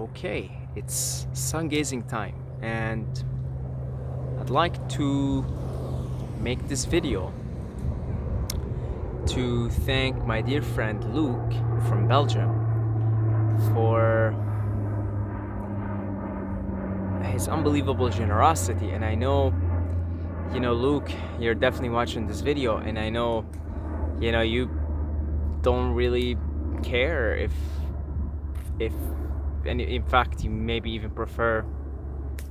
Okay, it's sun gazing time, and I'd like to make this video to thank my dear friend Luke from Belgium for his unbelievable generosity. And I know, Luke, you're definitely watching this video, and I know, you don't really care if, and in fact, you maybe even prefer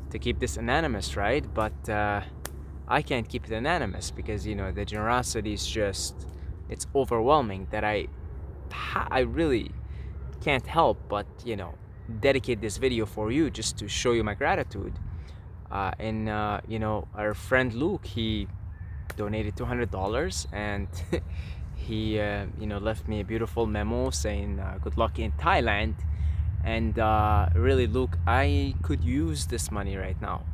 to keep this anonymous, right? But I can't keep it anonymous because the generosity is it's overwhelming that I really can't help but dedicate this video for you just to show you my gratitude. And our friend Luke, he donated $200 and he left me a beautiful memo saying good luck in Thailand. And really, Luke, I could use this money right now,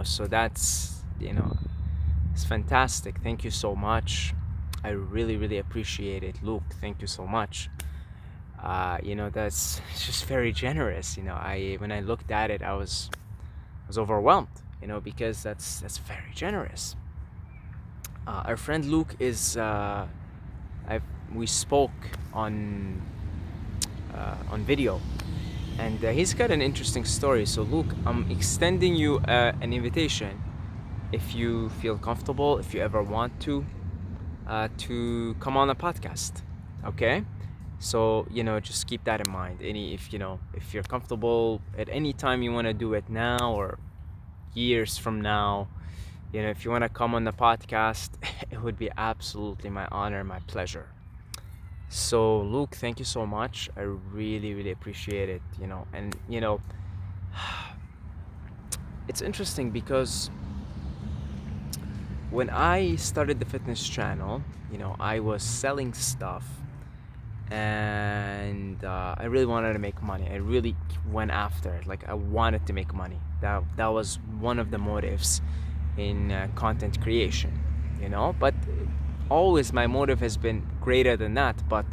so that's it's fantastic. Thank you so much. I really, really appreciate it, Luke. Thank you so much. That's just very generous. When I looked at it, I was overwhelmed. Because that's very generous. Our friend Luke is we spoke on video, and he's got an interesting story. So Luke, I'm extending you an invitation if you feel comfortable, if you ever want to come on a podcast. Okay, so just keep that in mind. If you're comfortable at any time, you want to do it now or years from now, if you want to come on the podcast, it would be absolutely my honor, my pleasure. So Luke, thank you so much. I really, really appreciate it. And it's interesting because when I started the fitness channel, I was selling stuff, and I really wanted to make money. I really went after it. Like, I wanted to make money. That was one of the motives in content creation, but always my motive has been greater than that, but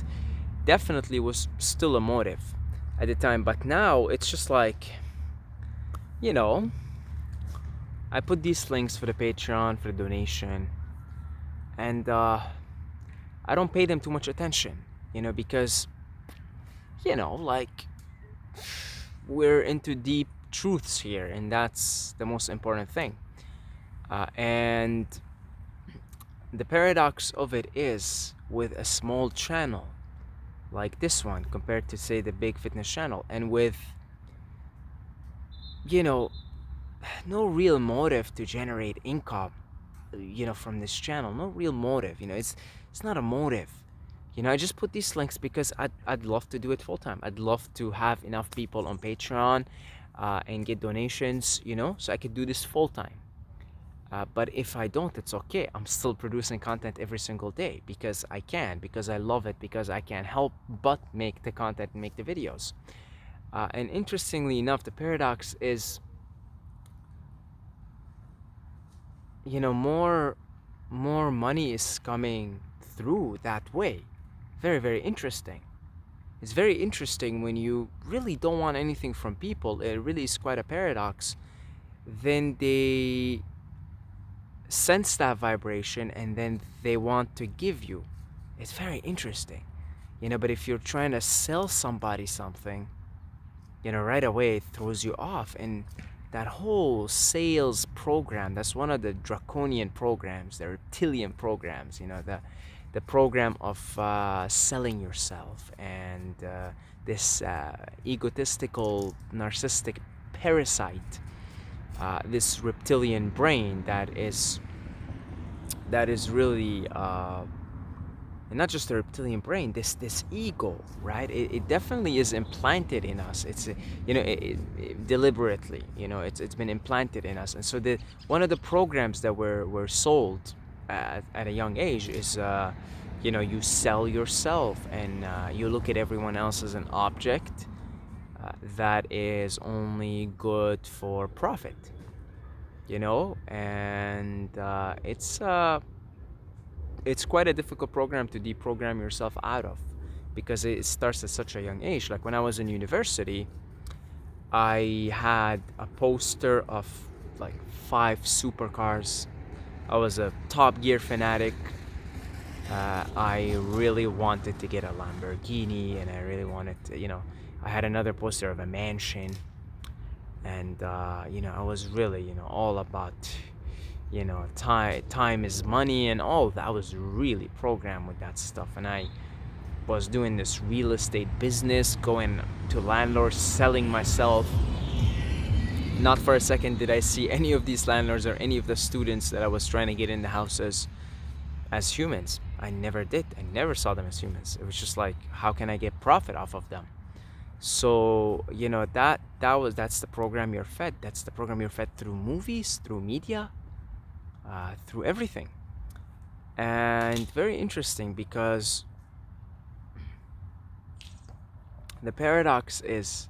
definitely was still a motive at the time. But now it's just like, I put these links for the Patreon, for the donation, and I don't pay them too much attention, because like, we're into deep truths here, and that's the most important thing. And the paradox of it is, with a small channel like this one compared to, say, the big fitness channel, and with no real motive to generate income from this channel, no real motive. It's not a motive. I just put these links because I'd love to do it full time. I'd love to have enough people on Patreon and get donations, so I could do this full time. But if I don't, it's okay. I'm still producing content every single day because I love it, because I can't help but make the content and make the videos. And interestingly enough, the paradox is, more money is coming through that way. Very, very interesting. It's very interesting when you really don't want anything from people. It really is quite a paradox. Then they sense that vibration and then they want to give you. It's very interesting. But if you're trying to sell somebody something, right away it throws you off. And that whole sales program, that's one of the draconian programs, the reptilian programs, the program of selling yourself, and this egotistical, narcissistic parasite, this reptilian brain that is really, and not just the reptilian brain, this ego, right? It definitely is implanted in us. It's deliberately, it's been implanted in us. And so one of the programs that were sold at a young age is you sell yourself, and you look at everyone else as an object that is only good for profit, and it's quite a difficult program to deprogram yourself out of, because it starts at such a young age. Like, when I was in university, I had a poster of like 5 supercars. I was a Top Gear fanatic. I really wanted to get a Lamborghini, and I really wanted to, I had another poster of a mansion, and I was really, all about, time is money and all that. I was really programmed with that stuff, and I was doing this real estate business, going to landlords, selling myself. Not for a second did I see any of these landlords or any of the students that I was trying to get in the houses as humans. I never did. I never saw them as humans. It was just like, how can I get profit off of them? So, that's the program you're fed. That's the program you're fed through movies, through media, through everything. And very interesting, because the paradox is,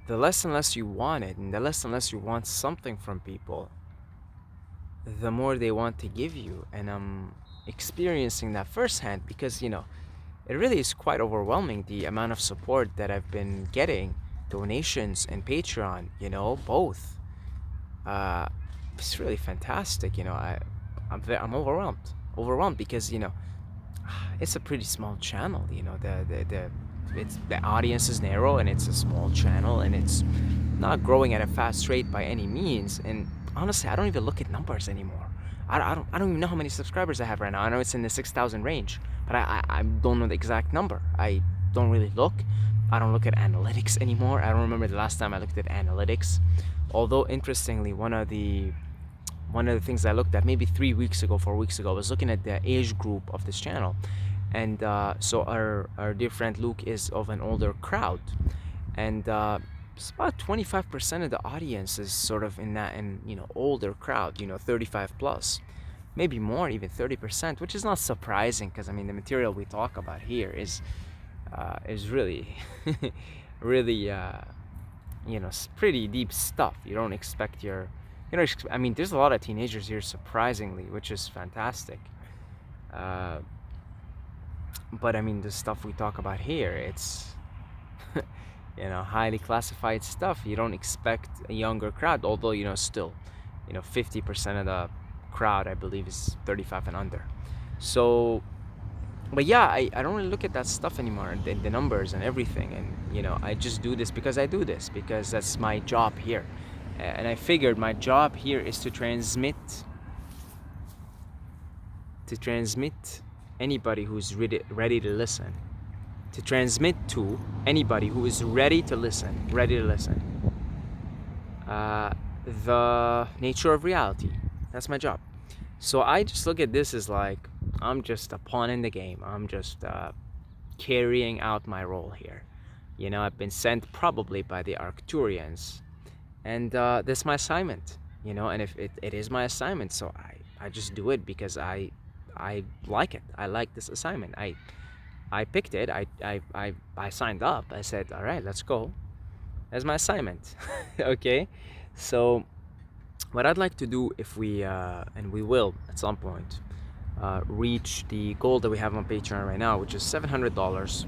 the less and less you want it, and the less and less you want something from people, the more they want to give you. And I'm experiencing that firsthand, because it really is quite overwhelming, the amount of support that I've been getting, donations and Patreon, both. uh it's really fantastic. I'm overwhelmed because it's a pretty small channel. The audience is narrow, and it's a small channel, and it's not growing at a fast rate by any means. And honestly, I don't even look at numbers anymore. I don't even know how many subscribers I have right now. I know it's in the 6,000 range, but I don't know the exact number. I don't really look. I don't look at analytics anymore. I don't remember the last time I looked at analytics. Although, interestingly, one of the things I looked at maybe 3 weeks ago, 4 weeks ago, I was looking at the age group of this channel. And so our dear friend Luke is of an older crowd, and it's about 25% of the audience is sort of in that, and older crowd, 35 plus, maybe more, even 30%, which is not surprising, because I mean, the material we talk about here is really really pretty deep stuff. You don't expect I mean, there's a lot of teenagers here, surprisingly, which is fantastic. But I mean, the stuff we talk about here, it's highly classified stuff. You don't expect a younger crowd, although still 50% of the crowd, I believe, is 35 and under. So, but yeah, I don't really look at that stuff anymore, the numbers and everything. And I just do this because I do this, because that's my job here. And I figured my job here is to transmit anybody who's ready to listen, to transmit to anybody who is ready to listen, the nature of reality. That's my job. So I just look at this as like, I'm just a pawn in the game. I'm just carrying out my role here. I've been sent probably by the Arcturians, and that's my assignment. And if it is my assignment, so I just do it because I like it. I like this assignment. I picked it. I signed up. I said, all right, let's go. That's my assignment. Okay. So what I'd like to do, if we and we will at some point reach the goal that we have on Patreon right now, which is $700,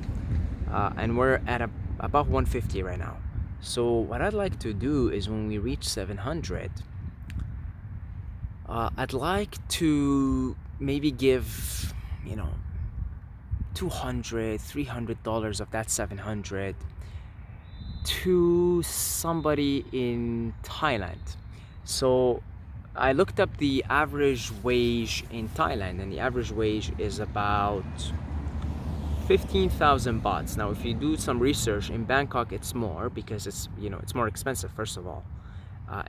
and we're at about 150 right now. So what I'd like to do is, when we reach 700, I'd like to maybe give $200, $300 of that 700 to somebody in Thailand. So I looked up the average wage in Thailand, and the average wage is about 15,000 bahts. Now, if you do some research, in Bangkok it's more, because it's it's more expensive, first of all,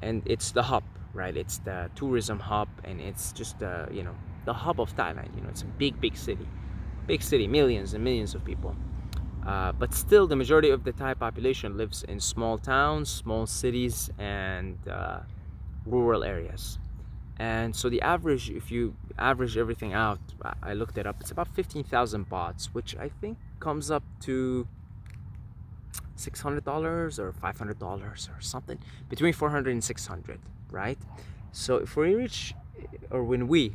and it's the hub, right? It's the tourism hub, and it's just the hub of Thailand. It's a big city, millions and millions of people. But still, the majority of the Thai population lives in small towns, small cities, and rural areas. And so the average, if you average everything out, I looked it up, it's about 15,000 bahts, which I think comes up to $600 or $500 or something, between 400 and 600, right? So if we reach, or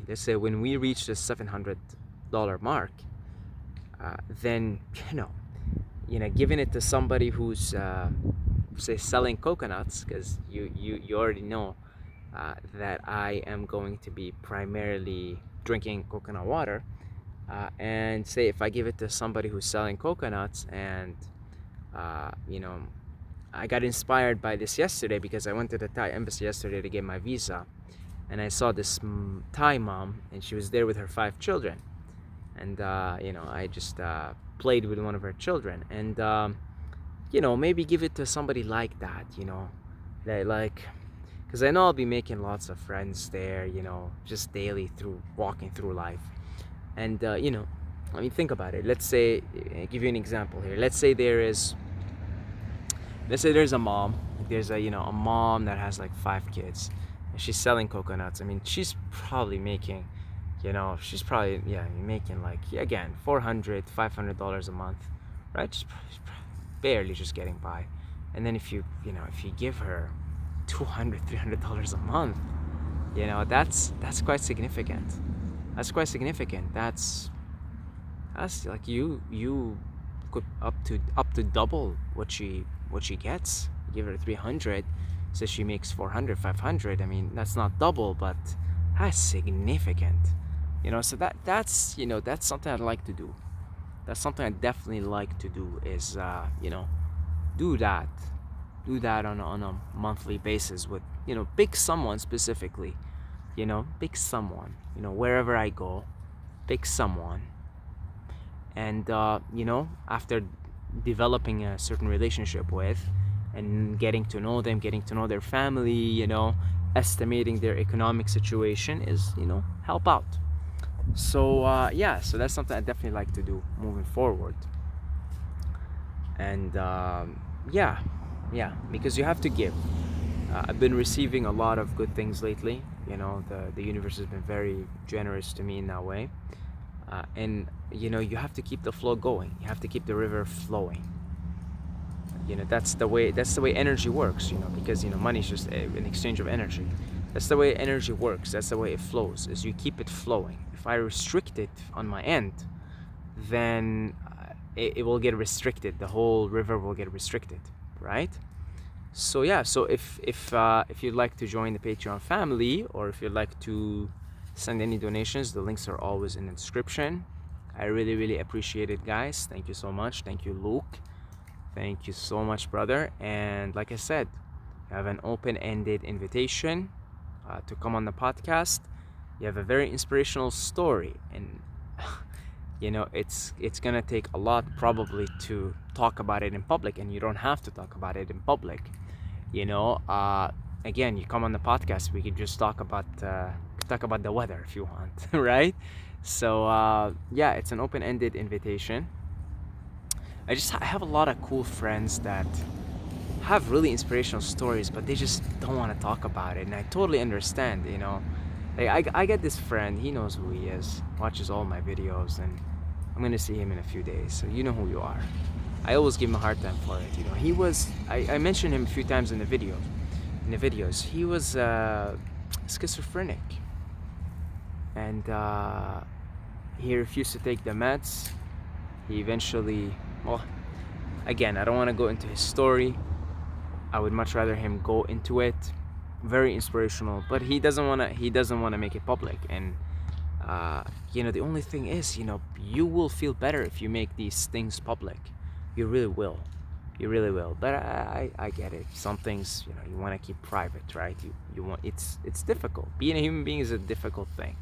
let's say when we reach the $700 mark, then giving it to somebody who's say selling coconuts, because you already know that I am going to be primarily drinking coconut water, and say if I give it to somebody who's selling coconuts, and you know, I got inspired by this yesterday because I went to the Thai embassy yesterday to get my visa, and I saw this Thai mom, and she was there with her 5 children, and you know, I just played with one of her children, and you know, maybe give it to somebody like that, you know, that like, because I know I'll be making lots of friends there, you know, just daily through walking through life, and you know, I mean, think about it. Let's say, I'll give you an example here. Let's say there's a mom. There's a, you know, a mom that has like 5 kids, and she's selling coconuts. I mean, she's probably making, you know, she's probably, yeah, making like, again, $400, $500 a month, right? She's barely just getting by. And then if you know, if you give her $200, $300 a month, you know, that's quite significant. That's quite significant. That's like you could up to double what she gets. Give her 300, so she makes 400, 500. I mean, that's not double, but that's significant. You know, so that's you know, that's something I'd like to do. That's something I definitely like to do, is you know, do that on a monthly basis with, you know, pick someone specifically, you know, pick someone, you know, wherever I go, pick someone, and you know, after developing a certain relationship with, and getting to know them, getting to know their family, you know, estimating their economic situation, is, you know, help out. So yeah, so that's something I definitely like to do moving forward. And yeah, because you have to give. I've been receiving a lot of good things lately. You know, the universe has been very generous to me in that way. And you know, you have to keep the flow going. You have to keep the river flowing. You know, that's the way energy works. You know, because, you know, money is just an exchange of energy. That's the way energy works. That's the way it flows. Is you keep it flowing. If I restrict it on my end, then it will get restricted. The whole river will get restricted, right? So yeah, so if you'd like to join the Patreon family, or if you'd like to send any donations, the links are always in the description. I really appreciate it, guys. Thank you so much. Thank you, Luke. Thank you so much, brother. And like I said, you have an open-ended invitation to come on the podcast. You have a very inspirational story, and you know, it's gonna take a lot probably to talk about it in public, and you don't have to talk about it in public. You know, again, you come on the podcast, we could just talk about the weather if you want, right? So yeah, it's an open-ended invitation. I have a lot of cool friends that have really inspirational stories, but they just don't want to talk about it, and I totally understand. You know, like I get this friend, he knows who he is, watches all my videos, and I'm gonna see him in a few days, so you know who you are. I always give him a hard time for it. You know, he was, I mentioned him a few times in the videos. He was schizophrenic, and he refused to take the meds. He eventually, well, again, I don't want to go into his story. I would much rather him go into it. Very inspirational, but he doesn't want to make it public. And you know, the only thing is, you know, you will feel better if you make these things public. You really will. But I get it. Some things, you know, you want to keep private, right? You want, it's difficult. Being a human being is a difficult thing.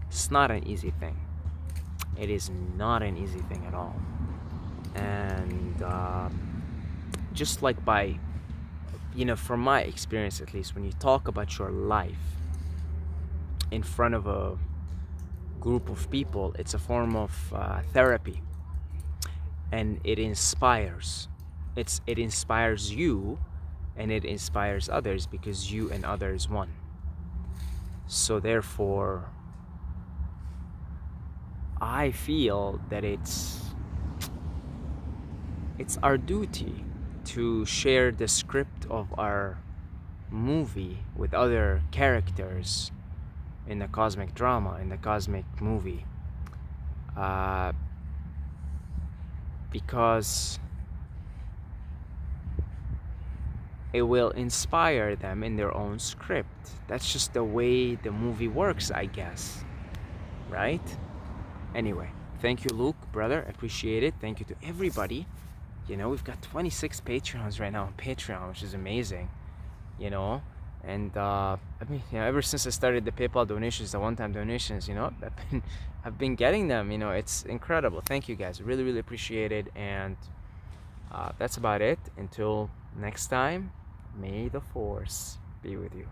It's not an easy thing. It is not an easy thing at all. And just like by, you know, from my experience at least, when you talk about your life in front of a group of people, it's a form of therapy, and it inspires. It inspires you, and it inspires others, because you and others one. So therefore, I feel that it's our duty to share the script of our movie with other characters in the cosmic drama, in the cosmic movie, because it will inspire them in their own script. That's just the way the movie works, I guess. Right? Anyway, thank you, Luke, brother. Appreciate it. Thank you to everybody. You know, we've got 26 Patreons right now on Patreon, which is amazing. You know, and I mean, you know, ever since I started the PayPal donations, the one-time donations, you know, I've been getting them. You know, it's incredible. Thank you guys. Really, really appreciate it. And that's about it. Until next time, may the force be with you.